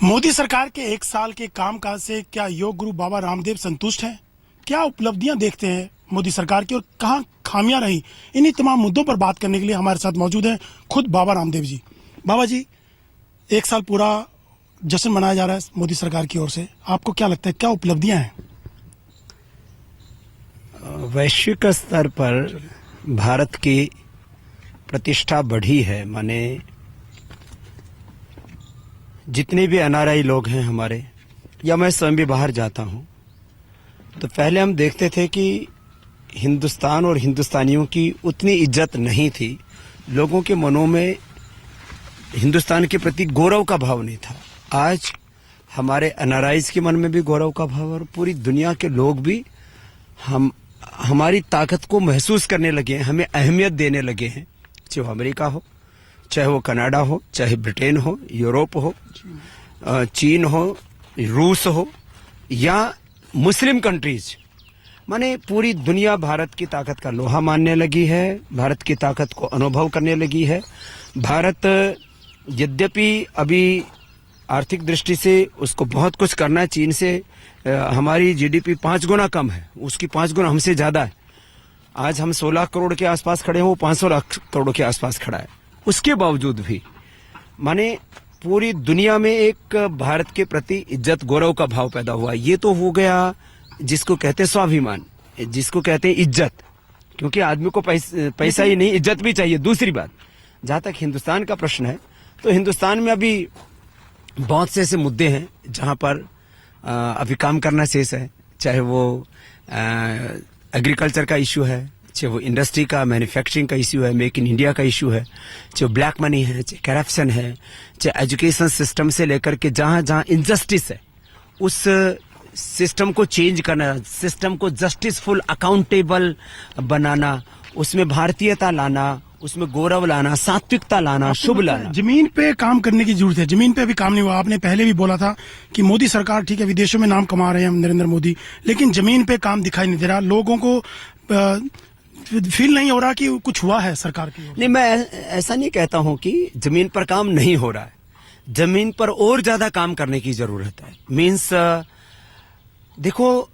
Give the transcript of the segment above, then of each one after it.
मोदी सरकार के एक साल के कामकाज से क्या योग गुरु बाबा रामदेव संतुष्ट हैं? क्या उपलब्धियां देखते हैं मोदी सरकार की और कहां खामियां रही? इन्हीं तमाम मुद्दों पर बात करने के लिए हमारे साथ मौजूद हैं खुद बाबा रामदेव जी। बाबा जी, एक साल पूरा जश्न मनाया जा रहा है मोदी सरकार की ओर से, आपको क्या लगता है क्या उपलब्धियां हैं? वैश्विक स्तर पर भारत की प्रतिष्ठा बढ़ी है। माने जितने भी एनआरआई लोग हैं हमारे, या मैं स्वयं भी बाहर जाता हूं, तो पहले हम देखते थे कि हिंदुस्तान और हिंदुस्तानियों की उतनी इज्जत नहीं थी। लोगों के मनों में हिंदुस्तान के प्रति गौरव का भाव नहीं था। आज हमारे एनआरआईज के मन में भी गौरव का भाव, और पूरी दुनिया के लोग भी हमारी ताकत को महसूस करने लगे हैं, हमें अहमियत देने लगे हैं। चाहे वो अमेरिका हो, चाहे वो कनाडा हो, चाहे ब्रिटेन हो, यूरोप हो, चीन हो, रूस हो, या मुस्लिम कंट्रीज, माने पूरी दुनिया भारत की ताकत का लोहा मानने लगी है, भारत की ताकत को अनुभव करने लगी है। भारत यद्यपि अभी आर्थिक दृष्टि से उसको बहुत कुछ करना है, चीन से हमारी जीडीपी 5 गुना कम है, उसकी 5 गुना हमसे ज्यादा है। आज हम 16 करोड़ के आसपास खड़े हैं, वो 500 लाख करोड़ के आसपास खड़ा है। उसके बावजूद भी माने पूरी दुनिया में एक भारत के प्रति इज्जत गौरव का भाव पैदा हुआ। ये तो हो गया जिसको कहते हैं स्वाभिमान, जिसको कहते हैं इज्जत, क्योंकि आदमी को पैसा ही नहीं इज्जत भी चाहिए। दूसरी बात, जहां तक हिंदुस्तान का प्रश्न है, तो हिंदुस्तान में अभी बहुत से ऐसे मुद्दे हैं जहां पर अभी काम करना शेष है। चाहे वो एग्रीकल्चर का इश्यू है, चाहे वो इंडस्ट्री का, मैन्युफैक्चरिंग का इश्यू है, मेक इन इंडिया का इश्यू है, चाहे ब्लैक मनी है, चाहे करप्शन है, चाहे एजुकेशन सिस्टम से लेकर के जहां जहां इनजस्टिस है, उस सिस्टम को चेंज करना, सिस्टम को जस्टिसफुल, अकाउंटेबल बनाना, उसमें भारतीयता लाना, उसमें गौरव लाना, सात्विकता लाना, शुभ लाना। जमीन पे काम करने की जरूरत है। जमीन पे अभी काम नहीं हुआ। आपने पहले भी बोला था कि मोदी सरकार ठीक है, विदेशों में नाम कमा रहे हैं हम नरेंद्र मोदी, लेकिन जमीन पे काम दिखाई नहीं दे रहा। लोगों को फील नहीं हो रहा कि कुछ हुआ है सरकार की। नहीं, मैं ऐसा नहीं कहता हूं कि जमीन पर काम नहीं हो रहा है। जमीन पर और ज्यादा काम करने की जरूरत है। मीन्स देखो,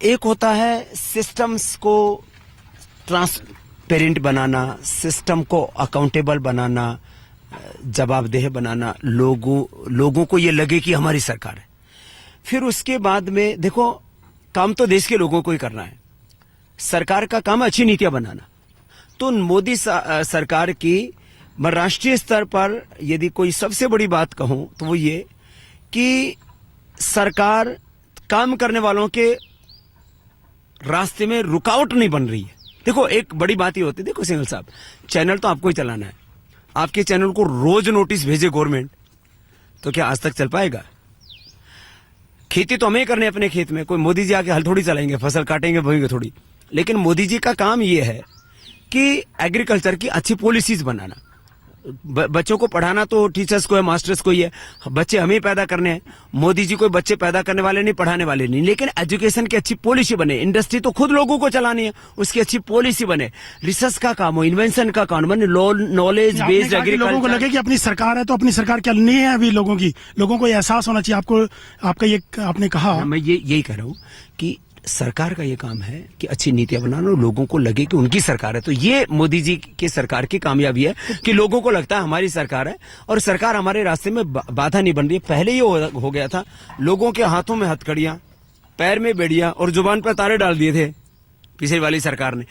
एक होता है सिस्टम्स को ट्रांसपेरेंट बनाना, सिस्टम को अकाउंटेबल बनाना, जवाबदेह बनाना, लोगों को ये लगे कि हमारी सरकार है। फिर उसके बाद में देखो, काम तो देश के लोगों को ही करना है। सरकार का काम अच्छी नीतियां बनाना। तो मोदी सरकार की राष्ट्रीय स्तर पर यदि कोई सबसे बड़ी बात कहूं तो वो ये कि सरकार काम करने वालों के रास्ते में रुकावट नहीं बन रही है। देखो, एक बड़ी बात ये होती है, देखो सिंघल साहब, चैनल तो आपको ही चलाना है। आपके चैनल को रोज नोटिस भेजे गवर्नमेंट, तो क्या आज तक चल पाएगा? खेती तो हमें करने अपने खेत में, कोई मोदी जी आके हल थोड़ी चलाएंगे, फसल काटेंगे, बोएंगे थोड़ी। लेकिन मोदी जी का काम ये है कि एग्रीकल्चर की अच्छी पॉलिसीज बनाना। बच्चों को पढ़ाना तो टीचर्स को है, मास्टर्स को ही है। बच्चे हमें पैदा करने हैं। मोदी जी कोई बच्चे पैदा करने वाले नहीं, पढ़ाने वाले नहीं। लेकिन एजुकेशन की अच्छी पॉलिसी बने। इंडस्ट्री तो खुद लोगों को चलानी है, उसकी अच्छी पॉलिसी बने। रिसर्च का काम हो, इन्वेंशन का काम बने, नॉलेज बेस्ड एग्रीकल्चर। लोगों को लगे कि अपनी सरकार है, तो अपनी सरकार क्या नहीं है अभी लोगों की। लोगों को एहसास होना चाहिए। आपका ये आपने कहा, मैं यही कह रहा हूं कि सरकार का ये काम है कि अच्छी नीतियां बनाना और लोगों को लगे कि उनकी सरकार है। तो ये मोदी जी की सरकार की कामयाबी है कि लोगों को लगता है हमारी सरकार है और सरकार हमारे रास्ते में बाधा नहीं बन रही है। पहले ये हो गया था, लोगों के हाथों में हथकड़ियां, पैर में बेड़ियां और जुबान पर तारे डाल दिए थे पिछली वाली सरकार ने।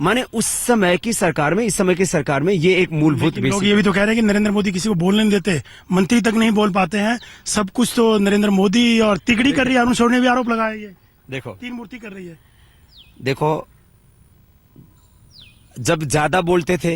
माने उस समय की सरकार में, इस समय की सरकार में ये एक मूलभूत लोग ये भी तो कह रहे हैं कि नरेंद्र मोदी किसी को बोलने नहीं देते, मंत्री तक नहीं बोल पाते हैं। सब कुछ तो नरेंद्र मोदी और तिगड़ी कर रही है। अरुण शौरी ने भी आरोप लगाया है। देखो, तीन मूर्ति कर रही है। देखो, जब ज्यादा बोलते थे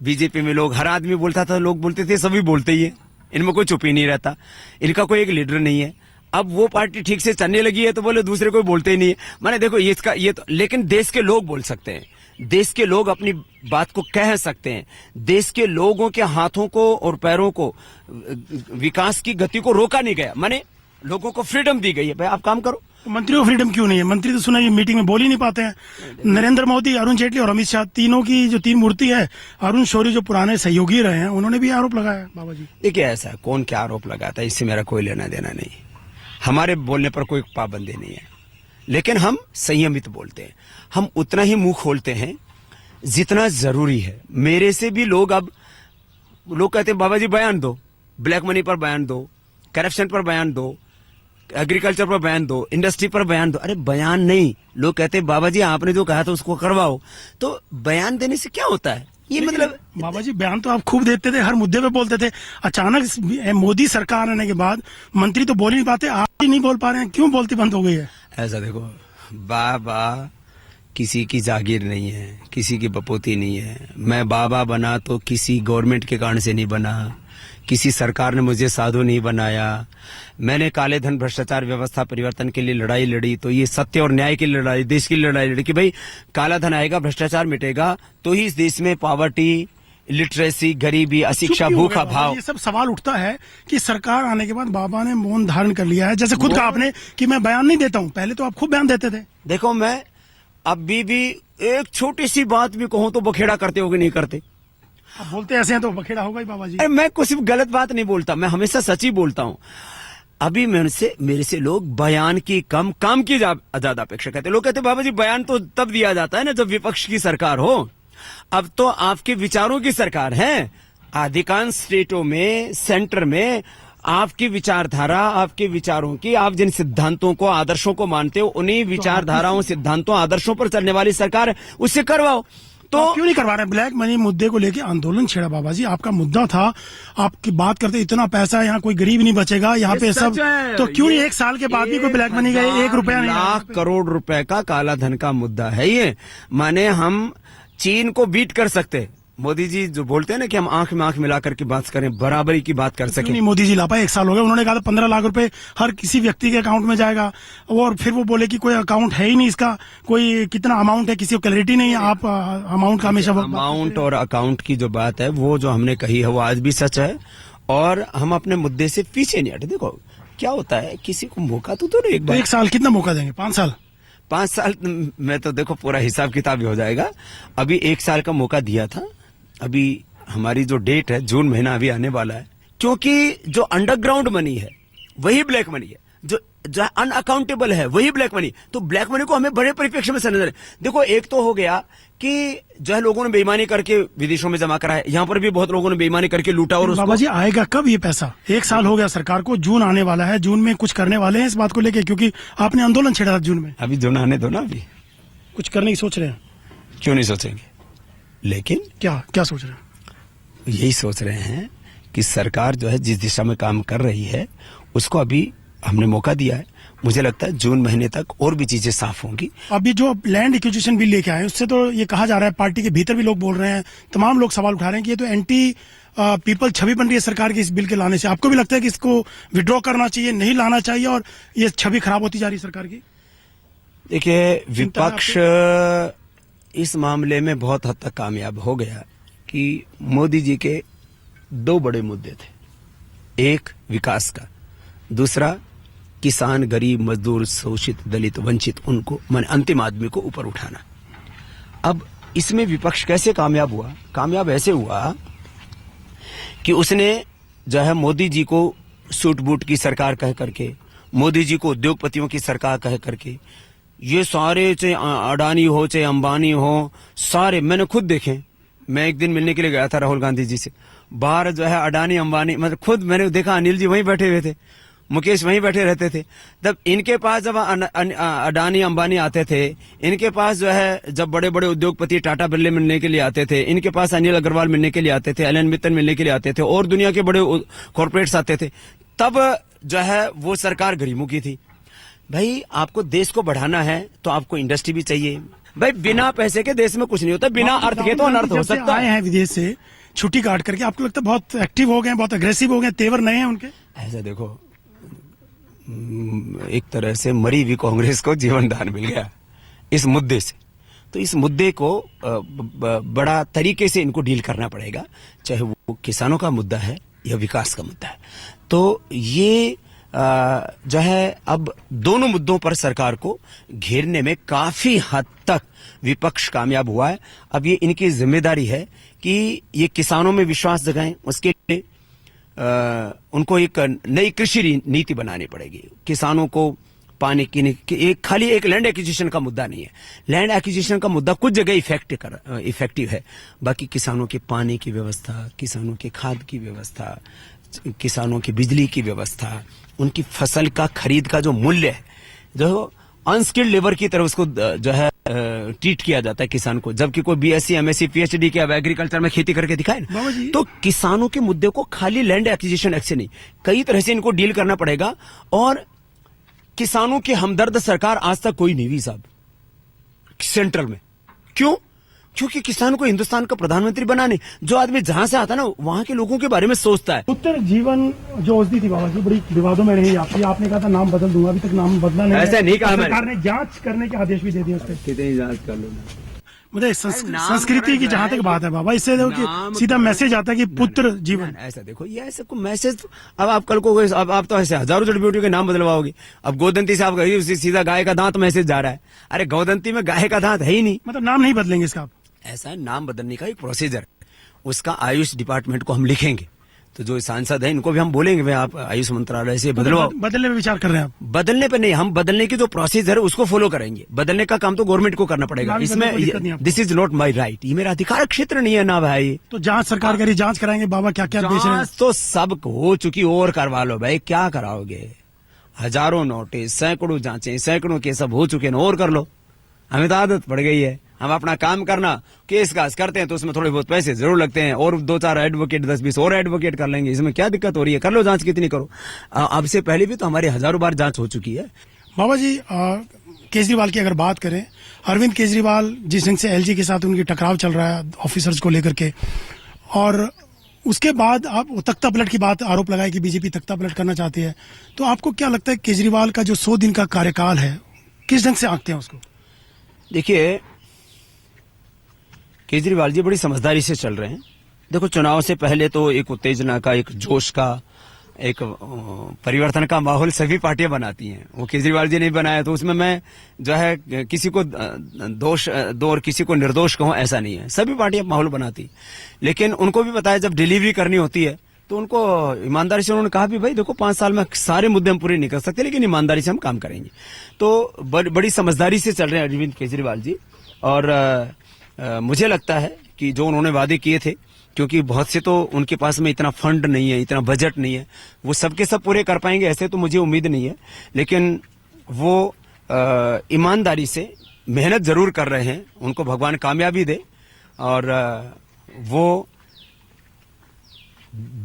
बीजेपी में लोग, हर आदमी बोलता था, लोग बोलते थे सभी बोलते ही है, इनमें कोई चुप ही नहीं रहता, इनका कोई एक लीडर नहीं है। अब वो पार्टी ठीक से चलने लगी है तो बोले दूसरे कोई बोलते ही नहीं है। माने देखो, ये तो लेकिन देश के लोग बोल सकते हैं। देश के लोग अपनी बात को कह सकते हैं। देश के लोगों के हाथों को और पैरों को, विकास की गति को रोका नहीं गया। माने लोगों को फ्रीडम दी गई है, भाई आप काम करो। मंत्रियों को फ्रीडम क्यों नहीं है? मंत्री तो सुना ये मीटिंग में बोल ही नहीं पाते हैं। नरेंद्र मोदी, अरुण जेटली और अमित शाह, तीनों की जो तीन मूर्ति है, अरुण शौरी जो पुराने सहयोगी रहे हैं, उन्होंने भी आरोप लगाया है बाबा जी। देखिए ऐसा कौन क्या आरोप लगाता है, इससे मेरा कोई लेना देना नहीं। हमारे बोलने पर कोई पाबंदी नहीं है, लेकिन हम संयमित बोलते हैं। हम उतना ही मुंह खोलते हैं जितना जरूरी है। मेरे से भी लोग कहते हैं बाबा जी बयान दो, ब्लैक मनी पर बयान दो, करप्शन पर बयान दो, एग्रीकल्चर पर बयान दो, इंडस्ट्री पर बयान दो। अरे बयान नहीं, लोग कहते हैं बाबा जी आपने जो कहा था उसको करवाओ। तो बयान देने से क्या होता है? ये मतलब बाबा जी बयान तो आप खूब देते थे, हर मुद्दे पे बोलते थे। अचानक मोदी सरकार आने के बाद मंत्री तो बोल ही नहीं पाते, आप ही नहीं बोल पा रहे हैं, क्यों बोलती बंद हो गई है? ऐसा देखो, बाबा किसी की जागीर नहीं है, किसी की बपोती नहीं है। मैं बाबा बना तो किसी गवर्नमेंट के कारण से नहीं बना, किसी सरकार ने मुझे साधु नहीं बनाया। मैंने काले धन भ्रष्टाचार व्यवस्था परिवर्तन के लिए लड़ाई लड़ी, तो ये सत्य और न्याय की लड़ाई, देश की लड़ाई लड़ी कि भाई काला धन आएगा, भ्रष्टाचार मिटेगा, तो ही इस देश में पॉवर्टी, लिटरेसी, गरीबी, अशिक्षा, भूखा भाव। ये सब सवाल उठता है कि सरकार आने के बाद बाबा ने मौन धारण कर लिया है। जैसे खुद कहा आपने कि मैं बयान नहीं देता हूं, पहले तो आप खूब बयान देते थे। देखो मैं अभी भी एक छोटी सी बात भी कहूं तो बखेड़ा करते हो कि नहीं करते? आप बोलते ऐसे हैं तो बखेड़ा होगा ही बाबा जी। अरे मैं कुछ गलत बात नहीं बोलता, मैं हमेशा सच ही बोलता हूं। अभी मेरे से लोग बयान की कम, काम की ज्यादा अपेक्षा करते। लोग कहते बाबा जी बयान तो तब दिया जाता है ना जब विपक्ष की सरकार हो। अब तो आपके विचारों की सरकार है। अधिकांश स्टेटों में, सेंटर में आपकी विचारधारा, आपके विचारों की, आप जिन सिद्धांतों को, आदर्शों को मानते हो, उन्हीं विचारधाराओं, सिद्धांतों, आदर्शों पर चलने वाली सरकार है, उससे करवाओ। तो क्यों नहीं करवा रहे? ब्लैक मनी मुद्दे को लेके आंदोलन छेड़ा बाबा जी, आपका मुद्दा था, आपकी बात करते इतना पैसा यहाँ कोई गरीब नहीं बचेगा, यहाँ पे सब, तो क्यों नहीं एक साल के बाद भी कोई ब्लैक मनी का 1 रुपया नहीं? लाख करोड़ रुपए का काला धन का मुद्दा है ये। माने हम चीन को बीट कर सकते। मोदी जी जो बोलते हैं ना कि हम आंख में आंख मिला करके बात करें, बराबरी की बात कर सकें। नहीं, मोदी जी ला पाए, 1 साल हो गया। उन्होंने कहा था 15 लाख रुपए हर किसी व्यक्ति के अकाउंट में जाएगा, और फिर वो बोले कि कोई अकाउंट है ही नहीं इसका, कोई कितना अमाउंट है किसी को क्लैरिटी नहीं है। आप अमाउंट का हमेशा अमाउंट और अकाउंट की जो बात है, वो जो हमने कही है वो आज भी सच है, और हम अपने मुद्दे से पीछे नहीं हटे। देखो क्या होता है, किसी को मौका तो दो एक बार। 1 साल कितना मौका देंगे? 5 साल? 5 साल में तो देखो पूरा हिसाब किताब ही हो जाएगा। अभी 1 साल का मौका दिया था। अभी हमारी जो डेट है, जून महीना अभी आने वाला है, क्योंकि जो अंडरग्राउंड मनी है वही ब्लैक मनी है, जो अनअकाउंटेबल है वही ब्लैक मनी। तो ब्लैक मनी को हमें बड़े परिप्रेक्ष्य में समझना है। देखो एक तो हो गया कि जो है लोगों ने बेईमानी करके विदेशों में जमा करा है, यहाँ पर भी बहुत लोगों ने बेईमानी करके लूटा। और बाबा जी आएगा कब ये पैसा? 1 साल हो गया सरकार को, जून आने वाला है, जून में कुछ करने वाले हैं इस बात को लेके? क्योंकि आपने आंदोलन छेड़ा था जून में। अभी जून आने दो ना, अभी कुछ करने की सोच रहे हैं? क्यों नहीं सोचेंगे, लेकिन क्या सोच रहे हैं? यही सोच रहे हैं कि सरकार जो है जिस दिशा में काम कर रही है उसको अभी हमने मौका दिया है। मुझे लगता है जून महीने तक और भी चीजें साफ होंगी। अभी जो लैंड एक्विजिशन बिल लेके आए उससे तो ये कहा जा रहा है, पार्टी के भीतर भी लोग बोल रहे हैं, तमाम लोग सवाल उठा रहे हैं कि ये तो एंटी पीपल छवि बन रही है सरकार की इस बिल के लाने से। आपको भी लगता है कि इसको विड्रॉ करना चाहिए, नहीं लाना चाहिए, और ये छवि खराब होती जा रही है सरकार की? देखिए विपक्ष इस मामले में बहुत हद तक कामयाब हो गया कि मोदी जी के 2 बड़े मुद्दे थे। एक विकास का, दूसरा किसान, गरीब, मजदूर, शोषित, दलित, वंचित, उनको माने अंतिम आदमी को ऊपर उठाना। अब इसमें विपक्ष कैसे कामयाब हुआ? कामयाब ऐसे हुआ कि उसने जो है मोदी जी को सूट बूट की सरकार कह करके, मोदी जी को उद्योगपतियों की सरकार कह करके, ये सारे चाहे अडानी हो चाहे अंबानी हो, सारे मैंने खुद देखे। मैं एक दिन मिलने के लिए गया था राहुल गांधी जी से, बाहर जो है अडानी अंबानी, मतलब खुद मैंने देखा, अनिल जी वहीं बैठे हुए थे, मुकेश वहीं बैठे रहते थे। तब इनके पास जब अडानी अंबानी आते थे, इनके पास जो है जब बड़े बड़े उद्योगपति टाटा बिरले मिलने के लिए आते थे, इनके पास अनिल अग्रवाल मिलने के लिए आते थे, एलन मित्तल मिलने के लिए आते थे, और दुनिया के बड़े कॉर्पोरेट्स आते थे, तब जो है वो सरकार गरीबों थी। भाई आपको देश को बढ़ाना है तो आपको इंडस्ट्री भी चाहिए। भाई बिना पैसे के देश में कुछ नहीं होता, बिना अर्थ के तो अनर्थ हो सकता है। आए हैं विदेश से छुट्टी काट करके, आपको लगता है बहुत एक्टिव हो गए, बहुत अग्रेसिव हो गए, तेवर नए हैं उनके? ऐसा देखो, एक तरह से मरी हुई कांग्रेस को जीवन दान मिल गया इस मुद्दे से। तो इस मुद्दे को बड़ा तरीके से इनको डील करना पड़ेगा, चाहे वो किसानों का मुद्दा है या विकास का मुद्दा है। तो ये जो है अब दोनों मुद्दों पर सरकार को घेरने में काफी हद तक विपक्ष कामयाब हुआ है। अब ये इनकी जिम्मेदारी है कि ये किसानों में विश्वास जगाएं, उसके लिए उनको एक नई कृषि नीति बनानी पड़ेगी। किसानों को पानी की खाली एक लैंड एक्विजिशन का मुद्दा नहीं है। लैंड एक्विजिशन का मुद्दा कुछ जगह इफेक्टिव है, बाकी किसानों के पानी की व्यवस्था, किसानों के खाद की व्यवस्था, किसानों की बिजली की व्यवस्था, उनकी फसल का खरीद का जो मूल्य है, जो अनस्किल्ड लेबर की तरह उसको जो है ट्रीट किया जाता है किसान को, जबकि कोई बीएससी, एमएससी, पीएचडी के अब एग्रीकल्चर में खेती करके दिखाए ना, तो किसानों के मुद्दे को खाली लैंड एक्विजिशन एक्ट से नहीं, कई तरह से इनको डील करना पड़ेगा। और किसानों के हमदर्द सरकार आज तक कोई नहीं हुई साहब सेंट्रल में। क्यों? क्योंकि किसान को हिंदुस्तान का प्रधानमंत्री बनाने, जो आदमी जहां से आता ना वहां के लोगों के बारे में सोचता है। उत्तर जीवन जो औषधि थी बाबा जी, बड़ी विवादों में रही आपने कहा था नाम बदल दूंगा, अभी तक नाम बदला नहीं। ऐसा नहीं कहा मैंने। सरकार ने जांच करने के आदेश भी दे दिए उस पर। कितनी जांच कर लो। मुझे संस्कृति की जहां तक बात है बाबा, इससे देखो कि सीधा मैसेज आता है कि पुत्र जीवन। ऐसा देखो, ये ऐसे को मैसेज, अब आप कल को अब आप तो ऐसे हजारों जड़ी बूटियों के नाम बदलवाओगे। अब गोदंती से आप सीधा गाय का दांत मैसेज जा रहा है। अरे गोदंती में गाय का दांत है ही नहीं, मतलब नाम नहीं बदलेंगे इसका आप। ऐसा है, नाम बदलने का एक प्रोसीजर, उसका आयुष डिपार्टमेंट को हम लिखेंगे, तो जो सांसद है इनको भी हम बोलेंगे भाई आप आयुष मंत्रालय से बदलवाओ। बदलने में विचार कर रहे हैं आप? बदलने पे नहीं, हम बदलने की जो प्रोसीजर है उसको फॉलो करेंगे। बदलने का काम तो गवर्नमेंट को करना पड़ेगा। इसमें this is not my right, ये मेरा अधिकार क्षेत्र नहीं है ना भाई। तो जांच सरकार करी, जांच कराएंगे बाबा, क्या क्या बेच रहे हैं? तो सब हो चुकी, और करवा लो भाई, क्या कराओगे? हजारों नोटिस, सैकड़ों जांचें, सैकड़ों केस सब हो चुके हैं, और कर लो। हमें तो आदत पड़ गई है, हम अपना काम करना, केस कास करते हैं तो उसमें थोड़े बहुत पैसे जरूर लगते हैं, और 2-4 एडवोकेट, 10-20 और एडवोकेट कर लेंगे, इसमें क्या दिक्कत हो रही है? कर लो जांच, कितनी करो। अब से पहले भी तो हमारी हजारों बार जांच हो चुकी है। बाबा जी, केजरीवाल की अगर बात करें, अरविंद केजरीवाल जिस ढंग से एलजी के साथ उनकी टकराव चल रहा है ऑफिसर्स को लेकर के, और उसके बाद आप तख्ता पलट की बात आरोप लगाए कि बीजेपी तख्ता पलट करना चाहती है, तो आपको क्या लगता है केजरीवाल का जो 100 दिन का कार्यकाल है, किस ढंग से आंकते हैं उसको? देखिए, केजरीवाल जी बड़ी समझदारी से चल रहे हैं। देखो, चुनाव से पहले तो एक उत्तेजना का, एक जोश का, एक परिवर्तन का माहौल सभी पार्टियां बनाती हैं। वो केजरीवाल जी ने बनाया, तो उसमें मैं जो है किसी को दोष दो और किसी को निर्दोष कहूं, ऐसा नहीं है। सभी पार्टियां माहौल बनाती, लेकिन उनको भी पता है जब डिलीवरी करनी होती है तो उनको ईमानदारी से उन्होंने कहा भी भाई देखो 5 साल में सारे मुद्दे हम पूरे नहीं कर सकते, लेकिन ईमानदारी से हम काम करेंगे। तो बड़ी समझदारी से चल रहे हैं अरविंद केजरीवाल जी। और मुझे लगता है कि जो उन्होंने वादे किए थे, क्योंकि बहुत से तो उनके पास में इतना फंड नहीं है, इतना बजट नहीं है, वो सबके सब पूरे कर पाएंगे ऐसे तो मुझे उम्मीद नहीं है, लेकिन वो ईमानदारी से मेहनत जरूर कर रहे हैं। उनको भगवान कामयाबी दे। और वो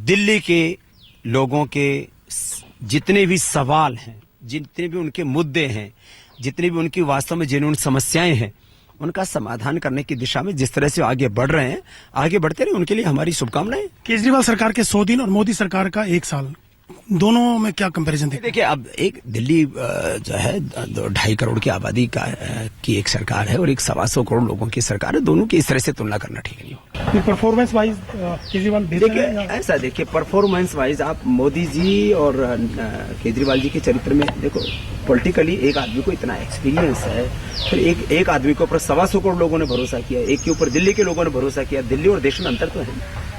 दिल्ली के लोगों के जितने भी सवाल हैं, जितने भी उनके मुद्दे हैं, जितनी भी उनकी वास्तव में जेन्युइन समस्याएं हैं, उनका समाधान करने की दिशा में जिस तरह से आगे बढ़ रहे हैं, आगे बढ़ते रहे, उनके लिए हमारी शुभकामनाएं। केजरीवाल सरकार के 100 दिन और मोदी सरकार का 1 साल, दोनों में क्या कंपैरिजन देखिए, अब एक दिल्ली जो है 2.5 करोड़ की आबादी की एक सरकार है और एक 125 करोड़ लोगों की सरकार है, दोनों की इस तरह से तुलना करना ठीक नहीं हो। परफॉर्मेंस वाइज केजरीवाल देखिए, ऐसा देखिए, परफॉर्मेंस वाइज आप मोदी जी और केजरीवाल जी के चरित्र में देखो, पॉलिटिकली एक आदमी को इतना एक्सपीरियंस है, फिर एक आदमी के ऊपर 125 करोड़ लोगों ने भरोसा किया, एक के ऊपर दिल्ली के लोगों ने भरोसा किया। दिल्ली और देश में अंतर तो है।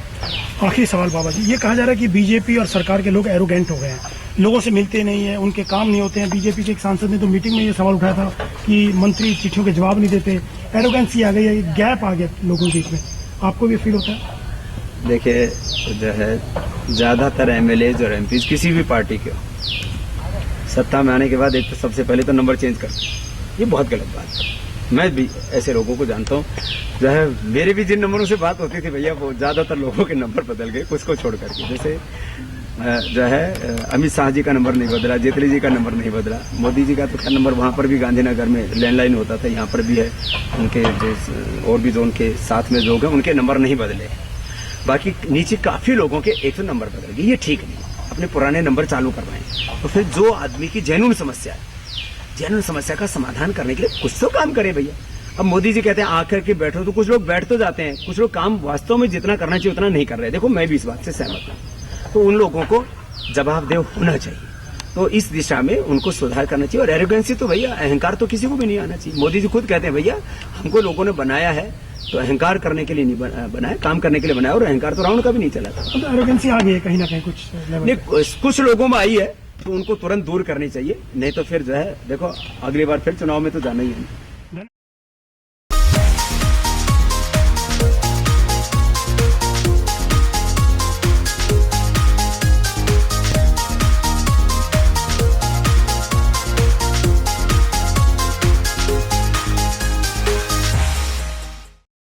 आखिरी सवाल बाबा जी, ये कहा जा रहा है कि बीजेपी और सरकार के लोग एरोगेंट हो गए हैं, लोगों से मिलते नहीं है, उनके काम नहीं होते हैं। बीजेपी के एक सांसद ने तो मीटिंग में ये सवाल उठाया था कि मंत्री चिट्ठियों के जवाब नहीं देते, एरोगेंसी आ गई है, गैप आ गया लोगों के बीच में। आपको भी फील होता है? देखिए, जो है ज्यादातर एमएलए और एमपी किसी भी पार्टी के सत्ता में आने के बाद एक तो सबसे पहले तो नंबर चेंज करते हैं, ये बहुत गलत बात है। मैं भी ऐसे लोगों को जानता हूँ, जो है मेरे भी जिन नंबरों से बात होती थी भैया, वो ज्यादातर लोगों के नंबर बदल गए, कुछ को छोड़ करके। जैसे जो है अमित शाह जी का नंबर नहीं बदला, जेटली जी का नंबर नहीं बदला, मोदी जी का तो खैर नंबर वहां पर भी गांधीनगर में लैंडलाइन होता था, यहाँ पर भी है। उनके जो और भी जो उनके साथ में लोग हैं उनके नंबर नहीं बदले। बाकी नीचे काफी लोगों के एक तो नंबर बदल गए, ये ठीक नहीं। अपने पुराने नंबर चालू करवाएं, तो फिर जो आदमी की जेन्युइन समस्या है, जेन्युइन समस्या का समाधान करने के लिए कुछ तो काम करें भैया। अब मोदी जी कहते हैं आकर के बैठो, तो कुछ लोग बैठ तो जाते हैं, कुछ लोग काम वास्तव में जितना करना चाहिए उतना नहीं कर रहे। देखो, मैं भी इस बात से सहमत हूं। तो उन लोगों को जवाबदेह होना चाहिए, तो इस दिशा में उनको सुधार करना चाहिए। और एरोगेंसी तो भैया, अहंकार तो किसी को भी नहीं आना चाहिए। मोदी जी खुद कहते हैं भैया हमको लोगों ने बनाया है तो अहंकार करने के लिए नहीं बनाया, काम करने के लिए बनाया। और अहंकार तो रावण का भी नहीं चला था। तो एरोगेंसी आ गई है कहीं ना कहीं कुछ लेवल नहीं, पे। कुछ लोगों में आई है तो उनको तुरंत दूर करनी चाहिए, नहीं तो फिर जो है देखो अगली बार फिर चुनाव में तो जाना ही है।